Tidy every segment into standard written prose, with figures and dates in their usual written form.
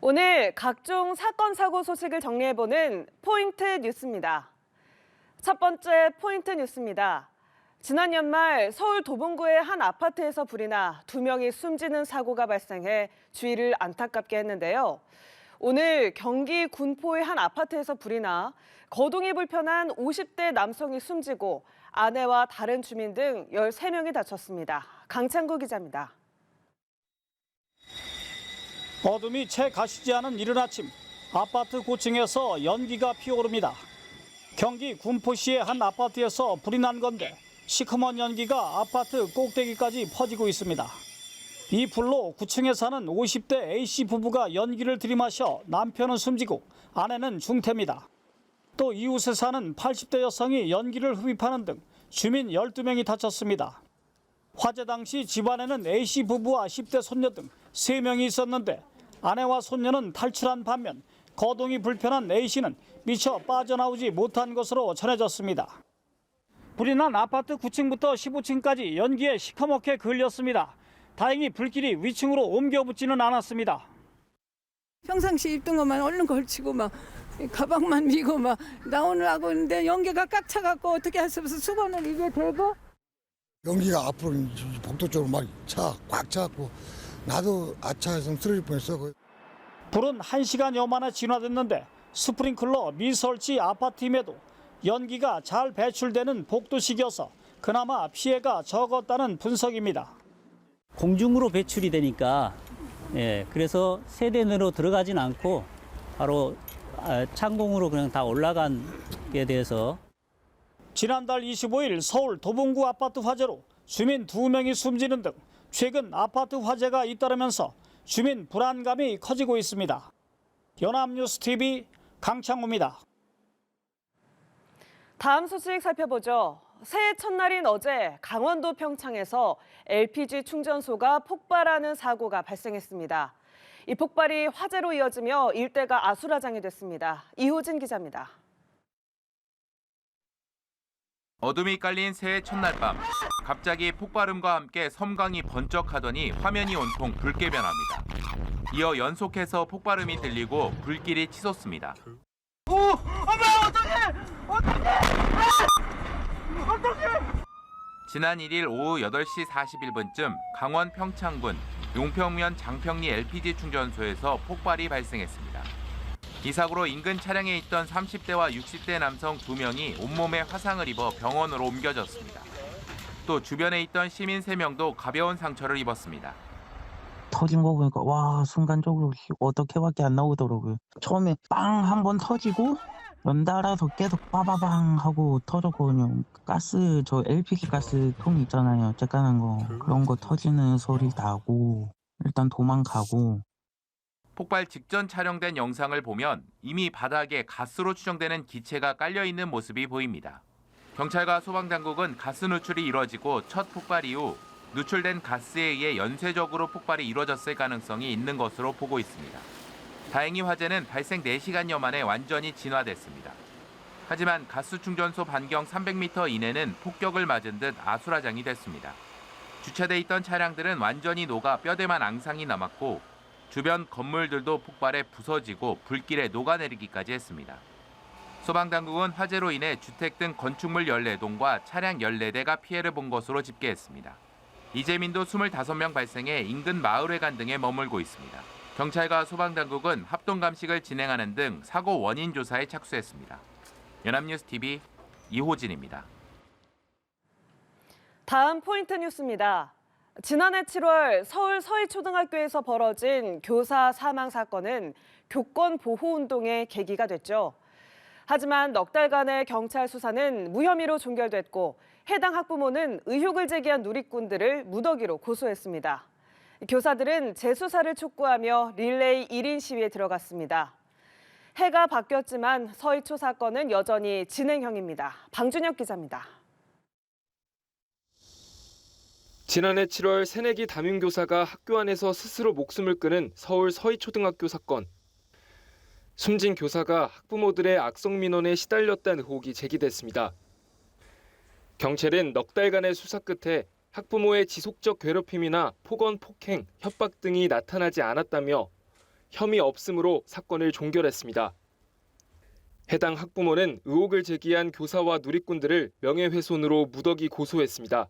오늘 각종 사건, 사고 소식을 정리해보는 포인트 뉴스입니다. 첫 번째 포인트 뉴스입니다. 지난 연말 서울 도봉구의 한 아파트에서 불이 나 2명이 숨지는 사고가 발생해 주의를 안타깝게 했는데요. 오늘 경기 군포의 한 아파트에서 불이 나 거동이 불편한 50대 남성이 숨지고 아내와 다른 주민 등 13명이 다쳤습니다. 강창구 기자입니다. 어둠이 채 가시지 않은 이른 아침, 아파트 고층에서 연기가 피어오릅니다. 경기 군포시의 한 아파트에서 불이 난 건데 시커먼 연기가 아파트 꼭대기까지 퍼지고 있습니다. 이 불로 9층에 사는 50대 A씨 부부가 연기를 들이마셔 남편은 숨지고 아내는 중태입니다. 또 이웃에 사는 80대 여성이 연기를 흡입하는 등 주민 12명이 다쳤습니다. 화재 당시 집안에는 A씨 부부와 10대 손녀 등 3명이 있었는데 아내와 손녀는 탈출한 반면 거동이 불편한 A씨는 미처 빠져나오지 못한 것으로 전해졌습니다. 불이 난 아파트 9층부터 15층까지 연기에 시커멓게 그을렸습니다. 다행히 불길이 위층으로 옮겨 붙지는 않았습니다. 평상시 입던 것만 얼른 걸치고 막 가방만 미고 막 나오느라고 했는데 연기가 꽉 차갖고 어떻게 할 수 없어 수건을 이게 대고 연기가 앞으로 복도 쪽으로 막 꽉 차갖고 나도 아차해서 쓰러질 뻔했어. 불은 1시간여 만에 진화됐는데 스프링클러 미설치 아파트임에도 연기가 잘 배출되는 복도식이어서 그나마 피해가 적었다는 분석입니다. 공중으로 배출이 되니까 그래서 세대내로 들어가진 않고 바로 창공으로 그냥 다 올라간게 돼서 지난달 25일 서울 도봉구 아파트 화재로 주민 2명이 숨지는 등 최근 아파트 화재가 잇따르면서 주민 불안감이 커지고 있습니다. 연합뉴스TV 강창호입니다. 다음 소식 살펴보죠. 새해 첫날인 어제 강원도 평창에서 LPG 충전소가 폭발하는 사고가 발생했습니다. 이 폭발이 화재로 이어지며 일대가 아수라장이 됐습니다. 이호진 기자입니다. 어둠이 깔린 새해 첫날 밤, 갑자기 폭발음과 함께 섬광이 번쩍하더니 화면이 온통 붉게 변합니다. 이어 연속해서 폭발음이 들리고 불길이 치솟습니다. 오! 엄마 어떡해! 지난 1일 오후 8시 41분쯤 강원 평창군 용평면 장평리 LPG 충전소에서 폭발이 발생했습니다. 이 사고로 인근 차량에 있던 30대와 60대 남성 2명이 온몸에 화상을 입어 병원으로 옮겨졌습니다. 또 주변에 있던 시민 3명도 가벼운 상처를 입었습니다. 터진 거 보니까 와 순간적으로 어떻게밖에 안 나오더라고요. 처음에 빵 한 번 터지고 연달아서 계속 빠바방 하고 터졌거든요. 가스 저 LPG 가스 통 있잖아요. 쬐깐한 거 그런 거 터지는 소리 나고 일단 도망가고. 폭발 직전 촬영된 영상을 보면 이미 바닥에 가스로 추정되는 기체가 깔려있는 모습이 보입니다. 경찰과 소방당국은 가스 누출이 이뤄지고 첫 폭발 이후 누출된 가스에 의해 연쇄적으로 폭발이 이뤄졌을 가능성이 있는 것으로 보고 있습니다. 다행히 화재는 발생 4시간여 만에 완전히 진화됐습니다. 하지만 가스 충전소 반경 300m 이내는 폭격을 맞은 듯 아수라장이 됐습니다. 주차돼 있던 차량들은 완전히 녹아 뼈대만 앙상이 남았고 주변 건물들도 폭발해 부서지고 불길에 녹아내리기까지 했습니다. 소방당국은 화재로 인해 주택 등 건축물 14동과 차량 14대가 피해를 본 것으로 집계했습니다. 이재민도 25명 발생해 인근 마을회관 등에 머물고 있습니다. 경찰과 소방당국은 합동감식을 진행하는 등 사고 원인 조사에 착수했습니다. 연합뉴스TV 이호진입니다. 다음 포인트 뉴스입니다. 지난해 7월 서울 서희초등학교에서 벌어진 교사 사망 사건은 교권 보호 운동의 계기가 됐죠. 하지만 넉 달간의 경찰 수사는 무혐의로 종결됐고 해당 학부모는 의혹을 제기한 누리꾼들을 무더기로 고소했습니다. 교사들은 재수사를 촉구하며 릴레이 1인 시위에 들어갔습니다. 해가 바뀌었지만 서희초 사건은 여전히 진행형입니다. 방준혁 기자입니다. 지난해 7월 새내기 담임교사가 학교 안에서 스스로 목숨을 끊은 서울 서희초등학교 사건. 숨진 교사가 학부모들의 악성 민원에 시달렸다는 의혹이 제기됐습니다. 경찰은 넉 달간의 수사 끝에 학부모의 지속적 괴롭힘이나 폭언, 폭행, 협박 등이 나타나지 않았다며 혐의 없음으로 사건을 종결했습니다. 해당 학부모는 의혹을 제기한 교사와 누리꾼들을 명예훼손으로 무더기 고소했습니다.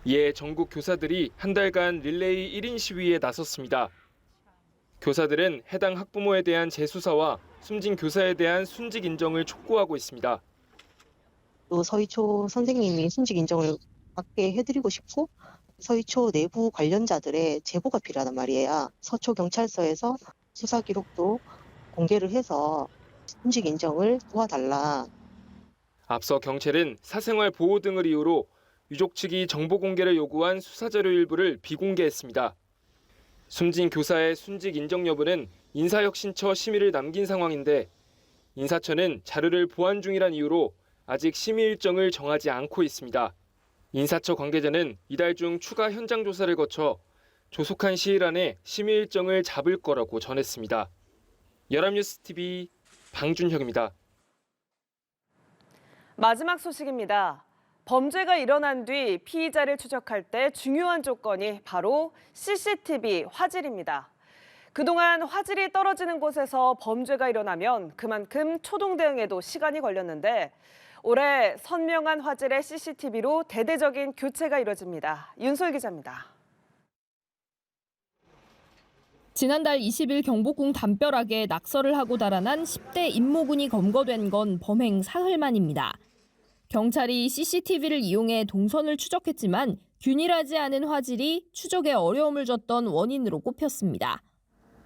이에 전국 교사들이 한 달간 릴레이 1인 시위에 나섰습니다. 교사들은 해당 학부모에 대한 재수사와 숨진 교사에 대한 순직 인정을 촉구하고 있습니다. 또 서희초 선생님이 순직 인정을 받게 해드리고 싶고 서희초 내부 관련자들의 제보가 필요하단 말이에요. 서초 경찰서에서 수사 기록도 공개를 해서 순직 인정을 도와달라. 앞서 경찰은 사생활 보호 등을 이유로 유족 측이 정보 공개를 요구한 수사 자료 일부를 비공개했습니다. 숨진 교사의 순직 인정 여부는 인사혁신처 심의를 남긴 상황인데 인사처는 자료를 보완 중이란 이유로 아직 심의 일정을 정하지 않고 있습니다. 인사처 관계자는 이달 중 추가 현장 조사를 거쳐 조속한 시일 안에 심의 일정을 잡을 거라고 전했습니다. 연합뉴스TV 방준혁입니다. 마지막 소식입니다. 범죄가 일어난 뒤 피의자를 추적할 때 중요한 조건이 바로 CCTV 화질입니다. 그동안 화질이 떨어지는 곳에서 범죄가 일어나면 그만큼 초동 대응에도 시간이 걸렸는데 올해 선명한 화질의 CCTV로 대대적인 교체가 이뤄집니다. 윤솔 기자입니다. 지난달 20일 경복궁 담벼락에 낙서를 하고 달아난 10대 임모군이 검거된 건 범행 사흘 만입니다. 경찰이 CCTV를 이용해 동선을 추적했지만 균일하지 않은 화질이 추적에 어려움을 줬던 원인으로 꼽혔습니다.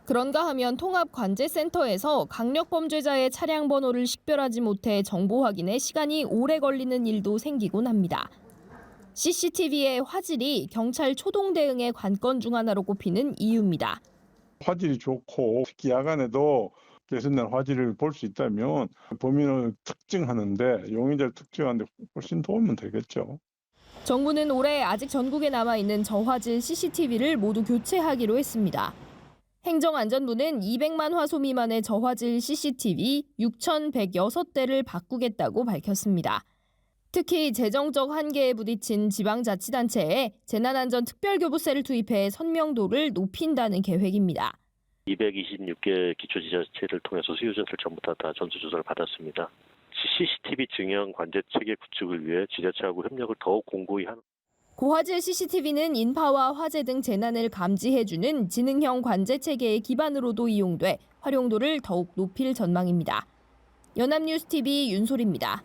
그런가 하면 통합관제센터에서 강력범죄자의 차량 번호를 식별하지 못해 정보 확인에 시간이 오래 걸리는 일도 생기곤 합니다. CCTV의 화질이 경찰 초동 대응의 관건 중 하나로 꼽히는 이유입니다. 화질이 좋고 특히 야간에도 개선된 화질을 볼 수 있다면 범인을 특징하는데 용의자를 특징하는데 훨씬 도움은 되겠죠. 정부는 올해 아직 전국에 남아있는 저화질 CCTV를 모두 교체하기로 했습니다. 행정안전부는 200만 화소 미만의 저화질 CCTV 6,106대를 바꾸겠다고 밝혔습니다. 특히 재정적 한계에 부딪힌 지방자치단체에 재난안전특별교부세를 투입해 선명도를 높인다는 계획입니다. 226개 기초지자체를 통해서 수요자들 전부 다 전수조사를 받았습니다. CCTV 증형 관제체계 구축을 위해 지자체하고 협력을 더욱 공고히 하는. 고화질 CCTV는 인파와 화재 등 재난을 감지해주는 지능형 관제체계의 기반으로도 이용돼 활용도를 더욱 높일 전망입니다. 연합뉴스TV 윤솔입니다.